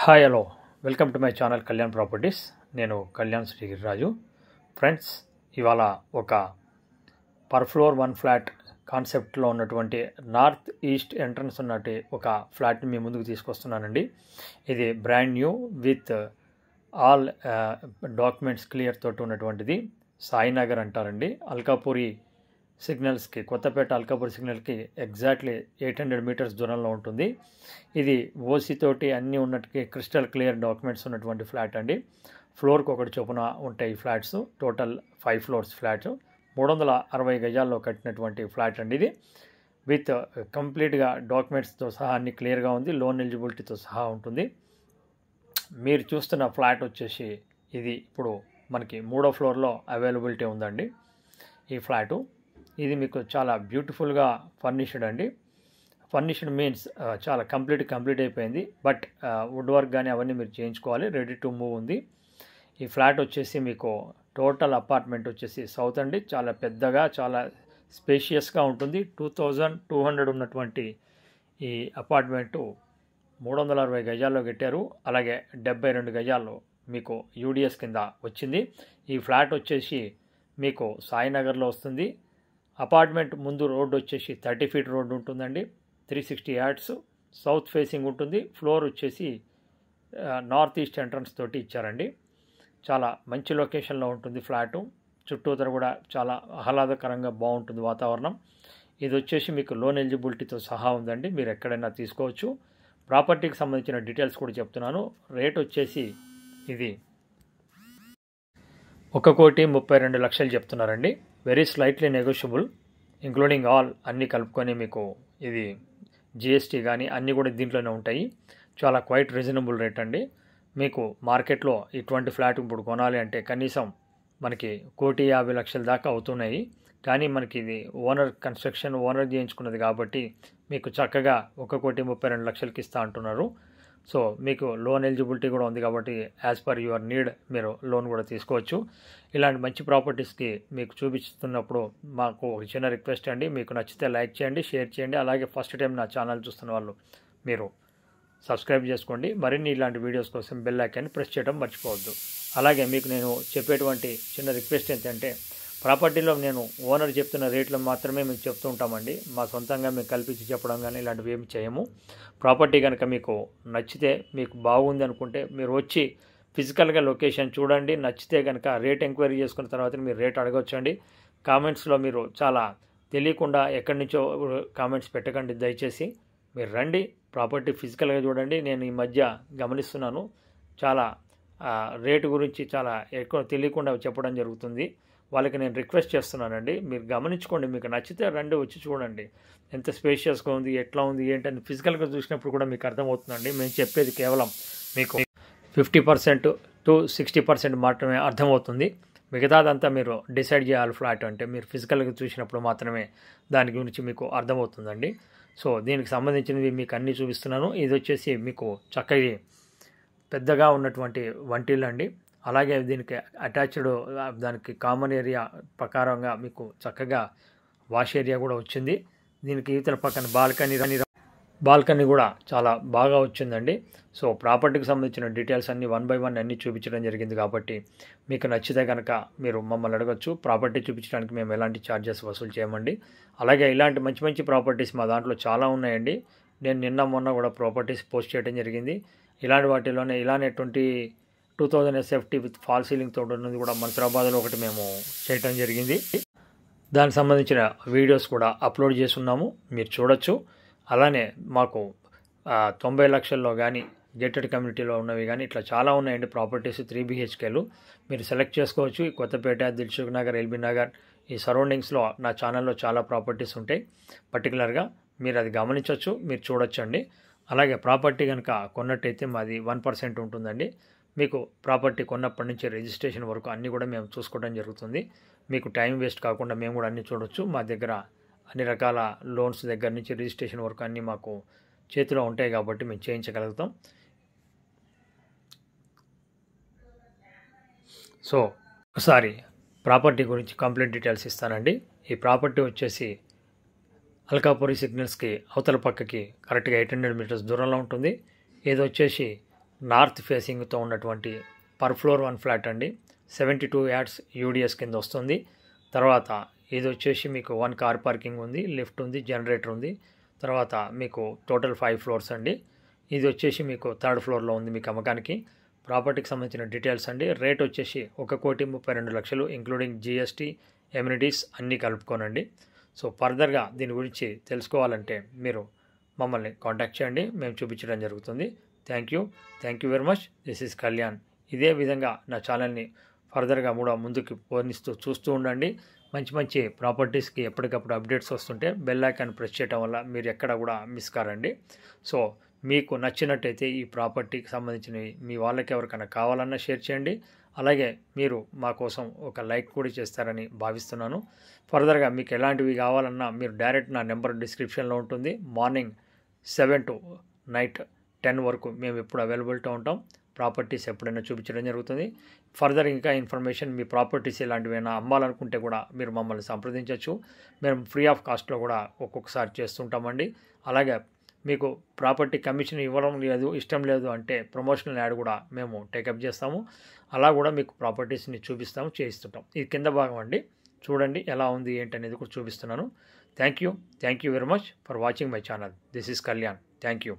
Hi hello welcome to my channel Kalyan properties. నేను Kalyan Srigiriraju. Friends, ఇవాళ ఒక పర్ ఫ్లోర్ వన్ ఫ్లాట్ కాన్సెప్ట్లో ఉన్నటువంటి నార్త్ ఈస్ట్ ఎంట్రన్స్ ఉన్నట్టు ఒక ఫ్లాట్ని మీ ముందుకు తీసుకొస్తున్నానండి. ఇది brand new with all documents clear తోటి ఉన్నటువంటిది. సాయినగర్ అంటారండి. అల్కాపూరి సిగ్నల్స్కి, కొత్తపేట అల్కాపూరి సిగ్నల్కి ఎగ్జాక్ట్లీ 800 మీటర్స్ దూరంలో ఉంటుంది. ఇది ఓసీ తోటి అన్నీ ఉన్నట్టుకి క్రిస్టల్ క్లియర్ డాక్యుమెంట్స్ ఉన్నటువంటి ఫ్లాట్ అండి. ఫ్లోర్కి ఒకటి చొప్పున ఉంటాయి ఫ్లాట్స్. Total 5 floors flat. 360 గజాల్లో కట్టినటువంటి ఫ్లాట్ అండి ఇది. విత్ కంప్లీట్గా డాక్యుమెంట్స్తో సహా అన్ని క్లియర్గా ఉంది. లోన్ ఎలిజిబిలిటీతో సహా ఉంటుంది. మీరు చూస్తున్న ఫ్లాట్ వచ్చేసి ఇది ఇప్పుడు మనకి 3వ ఫ్లోర్లో అవైలబిలిటీ ఉందండి. ఈ ఫ్లాటు ఇది మీకు చాలా బ్యూటిఫుల్గా ఫర్నిష్డ్ అండి. ఫర్నిష్డ్ మీన్స్ చాలా కంప్లీట్ అయిపోయింది. బట్ వుడ్ వర్క్ కానీ అవన్నీ మీరు చేయించుకోవాలి. రెడీ టు మూవ్ ఉంది. ఈ ఫ్లాట్ వచ్చేసి మీకు టోటల్ అపార్ట్మెంట్ వచ్చేసి సౌత్ అండి. చాలా పెద్దగా, చాలా స్పేషియస్గా ఉంటుంది. 2200 ఉన్నటువంటి ఈ అపార్ట్మెంటు 360 గజాల్లో కట్టారు. అలాగే 72 గజాల్లో మీకు యూడిఎస్ కింద వచ్చింది. ఈ ఫ్లాట్ వచ్చేసి మీకు సాయినగర్లో వస్తుంది. అపార్ట్మెంట్ ముందు రోడ్డు వచ్చేసి 30 ఫీట్ రోడ్డు ఉంటుందండి. 360 యార్డ్స్ సౌత్ ఫేసింగ్ ఉంటుంది. ఫ్లోర్ వచ్చేసి నార్త్ ఈస్ట్ ఎంట్రన్స్ తోటి ఇచ్చారండి. చాలా మంచి లొకేషన్లో ఉంటుంది ఫ్లాటు. చుట్టూతర కూడా చాలా ఆహ్లాదకరంగా బాగుంటుంది వాతావరణం. ఇది వచ్చేసి మీకు లోన్ ఎలిజిబిలిటీతో సహా ఉందండి. మీరు ఎక్కడైనా తీసుకోవచ్చు. ప్రాపర్టీకి సంబంధించిన డీటెయిల్స్ కూడా చెప్తున్నాను. రేట్ వచ్చేసి ఇది 1,32,00,000 చెప్తున్నారండి. Very slightly negotiable, including all అన్నీ కలుపుకొని మీకు ఇది జిఎస్టీ కానీ అన్నీ కూడా దీంట్లోనే ఉంటాయి. చాలా క్వైట్ రీజనబుల్ రేట్ అండి. మీకు మార్కెట్లో ఇటువంటి ఫ్లాట్ ఇప్పుడు కొనాలి అంటే కనీసం మనకి 1,50,00,000 దాకా అవుతున్నాయి. కానీ మనకి ఇది ఓనర్ కన్స్ట్రక్షన్, ఓనర్ చేయించుకున్నది కాబట్టి మీకు చక్కగా 1,32,00,000కి ఇస్తా అంటున్నారు. సో మీకు లోన్ ఎలిజిబిలిటీ కూడా ఉంది కాబట్టి యాజ్ పర్ యువర్ నీడ్ మీరు లోన్ కూడా తీసుకోవచ్చు. ఇలాంటి మంచి ప్రాపర్టీస్కి మీకు చూపిస్తున్నప్పుడు మాకు ఒక చిన్న రిక్వెస్ట్ అండి. మీకు నచ్చితే లైక్ చేయండి, షేర్ చేయండి. అలాగే ఫస్ట్ టైం నా ఛానల్ చూస్తున్న వాళ్ళు మీరు సబ్స్క్రైబ్ చేసుకోండి. మరిన్ని ఇలాంటి వీడియోస్ కోసం బెల్ ఐకాన్ని ప్రెస్ చేయడం మర్చిపోవద్దు. అలాగే మీకు నేను చెప్పేటువంటి చిన్న రిక్వెస్ట్ ఏంటంటే, ప్రాపర్టీలో నేను ఓనర్ చెప్తున్న రేట్లు మాత్రమే మీకు చెప్తూ ఉంటామండి. మా సొంతంగా మేము కల్పించి చెప్పడం కానీ ఇలాంటివి ఏమి చేయము. ప్రాపర్టీ కనుక మీకు నచ్చితే, మీకు బాగుంది అనుకుంటే మీరు వచ్చి ఫిజికల్గా లొకేషన్ చూడండి. నచ్చితే కనుక రేట్ ఎంక్వైరీ చేసుకున్న తర్వాత మీరు రేట్ అడగొచ్చండి. కామెంట్స్లో మీరు చాలా తెలియకుండా ఎక్కడి నుంచో కామెంట్స్ పెట్టకండి దయచేసి. మీరు రండి, ప్రాపర్టీ ఫిజికల్గా చూడండి. నేను ఈ మధ్య గమనిస్తున్నాను, చాలా రేటు గురించి చాలా ఎక్కువ తెలియకుండా చెప్పడం జరుగుతుంది. వాళ్ళకి నేను రిక్వెస్ట్ చేస్తున్నానండి, మీరు గమనించుకోండి. మీకు నచ్చితే రండి, వచ్చి చూడండి ఎంత స్పేషియస్గా ఉంది, ఎట్లా ఉంది ఏంటని ఫిజికల్గా చూసినప్పుడు కూడా మీకు అర్థమవుతుందండి. మేము చెప్పేది కేవలం మీకు 50% to 60% మాత్రమే అర్థమవుతుంది. మిగతాదంతా మీరు డిసైడ్ చేయాలి. ఫ్లాట్ అంటే మీరు ఫిజికల్గా చూసినప్పుడు మాత్రమే దాని గురించి మీకు అర్థమవుతుందండి. సో దీనికి సంబంధించినవి మీకు అన్నీ చూపిస్తున్నాను. ఇది వచ్చేసి మీకు చక్కగా పెద్దగా ఉన్నటువంటి వంటిల్లు అండి. అలాగే దీనికి అటాచ్డ్, దానికి కామన్ ఏరియా ప్రకారంగా మీకు చక్కగా వాష్ ఏరియా కూడా వచ్చింది. దీనికి ఇతర పక్కన బాల్కనీ కూడా చాలా బాగా వచ్చిందండి. సో ప్రాపర్టీకి సంబంధించిన డీటెయిల్స్ అన్నీ 1 by 1 అన్నీ చూపించడం జరిగింది కాబట్టి మీకు నచ్చితే కనుక మీరు మమ్మల్ని అడగచ్చు. ప్రాపర్టీ చూపించడానికి మేము ఎలాంటి ఛార్జెస్ వసూలు చేయమండి. అలాగే ఇలాంటి మంచి మంచి ప్రాపర్టీస్ మా దాంట్లో చాలా ఉన్నాయండి. నేను నిన్న మొన్న కూడా ప్రాపర్టీస్ పోస్ట్ చేయడం జరిగింది. ఇలాంటి వాటిలోనే ఇలానే 2000 SFT విత్ ఫాల్ సీలింగ్ తోటి ఉన్నది కూడా మన్సూరాబాద్లో ఒకటి మేము చేయటం జరిగింది. దానికి సంబంధించిన వీడియోస్ కూడా అప్లోడ్ చేసి ఉన్నాము, మీరు చూడొచ్చు. అలానే మాకు 90 లక్షల్లో కానీ గేటెడ్ కమ్యూనిటీలో ఉన్నవి కానీ ఇట్లా చాలా ఉన్నాయండి ప్రాపర్టీస్. 3 BHKలు మీరు సెలెక్ట్ చేసుకోవచ్చు. ఈ కొత్తపేట, దిల్సుఖ్ నగర్, ఎల్బీ నగర్ ఈ సరౌండింగ్స్లో నా ఛానల్లో చాలా ప్రాపర్టీస్ ఉంటాయి. పర్టికులర్గా మీరు అది గమనించవచ్చు, మీరు చూడొచ్చండి. అలాగే ప్రాపర్టీ కనుక కొన్నట్టయితే మాది 1% ఉంటుందండి. మీకు ప్రాపర్టీ కొన్నప్పటి నుంచి రిజిస్ట్రేషన్ వరకు అన్నీ కూడా మేము చూసుకోవడం జరుగుతుంది. మీకు టైం వేస్ట్ కాకుండా మేము కూడా అన్నీ చూడవచ్చు. మా దగ్గర అన్ని రకాల లోన్స్ దగ్గర నుంచి రిజిస్ట్రేషన్ వరకు అన్నీ మాకు చేతిలో ఉంటాయి కాబట్టి మేము చేయించగలుగుతాం. సో ఒకసారి ప్రాపర్టీ గురించి కంప్లీట్ డీటెయిల్స్ ఇస్తానండి. ఈ ప్రాపర్టీ వచ్చేసి అల్కాపూరి సిగ్నల్స్కి అవతల పక్కకి కరెక్ట్గా 800 మీటర్స్ దూరంలో ఉంటుంది. ఇది వచ్చేసి నార్త్ ఫేసింగ్తో ఉన్నటువంటి పర్ ఫ్లోర్ 1 ఫ్లాట్ అండి. 72 యార్డ్స్ యూడిఎస్ కింద వస్తుంది. తర్వాత ఇది వచ్చేసి మీకు 1 కార్ పార్కింగ్ ఉంది, లిఫ్ట్ ఉంది, జనరేటర్ ఉంది. తర్వాత మీకు టోటల్ 5 ఫ్లోర్స్ అండి. ఇది వచ్చేసి మీకు 3rd ఫ్లోర్లో ఉంది మీకు అమ్మకానికి. ప్రాపర్టీకి సంబంధించిన డీటెయిల్స్ అండి. రేట్ వచ్చేసి 1,32,00,000 ఇంక్లూడింగ్ జిఎస్టీ, ఎమ్యూనిటీస్ అన్నీ కలుపుకోనండి. సో ఫర్దర్గా దీని గురించి తెలుసుకోవాలంటే మీరు మమ్మల్ని కాంటాక్ట్ చేయండి, మేము చూపించడం జరుగుతుంది. Thank you very much. This is Kalyan. ఇదే విధంగా నా ఛానల్ని ఫర్దర్గా కూడా ముందుకు పోనిస్తూ చూస్తూ ఉండండి. మంచి ప్రాపర్టీస్కి ఎప్పటికప్పుడు అప్డేట్స్ వస్తుంటే బెల్ ఐకాన్ ప్రెస్ చేయడం వల్ల మీరు ఎక్కడ కూడా మిస్ కారండి. సో మీకు నచ్చినట్టయితే ఈ ప్రాపర్టీకి సంబంధించినవి మీ వాళ్ళకి ఎవరికైనా కావాలన్నా షేర్ చేయండి. అలాగే మీరు మా కోసం ఒక లైక్ కూడా చేస్తారని భావిస్తున్నాను. ఫర్దర్గా మీకు ఎలాంటివి కావాలన్నా మీరు డైరెక్ట్ నా నెంబర్ డిస్క్రిప్షన్లో ఉంటుంది. మార్నింగ్ 7 to నైట్ 10 వరకు మేము ఎప్పుడు అవైలబిలిటీ ఉంటాం. ప్రాపర్టీస్ ఎప్పుడైనా చూపించడం జరుగుతుంది. ఫర్దర్ ఇంకా ఇన్ఫర్మేషన్ మీ ప్రాపర్టీస్ ఇలాంటివైనా అమ్మాలనుకుంటే కూడా మీరు మమ్మల్ని సంప్రదించవచ్చు. మేము ఫ్రీ ఆఫ్ కాస్ట్లో కూడా ఒక్కొక్కసారి చేస్తుంటామండి. అలాగే మీకు ప్రాపర్టీ కమిషన్ ఇవ్వడం లేదు, ఇష్టం లేదు అంటే ప్రమోషనల్ యాడ్ కూడా మేము టేకప్ చేస్తాము. అలా కూడా మీకు ప్రాపర్టీస్ని చూపిస్తాము, చేయిస్తుంటాం. ఇది కింద భాగం అండి, చూడండి ఎలా ఉంది ఏంటి అనేది కూడా చూపిస్తున్నాను. Thank you very much for watching my channel. This is Kalyan. Thank you.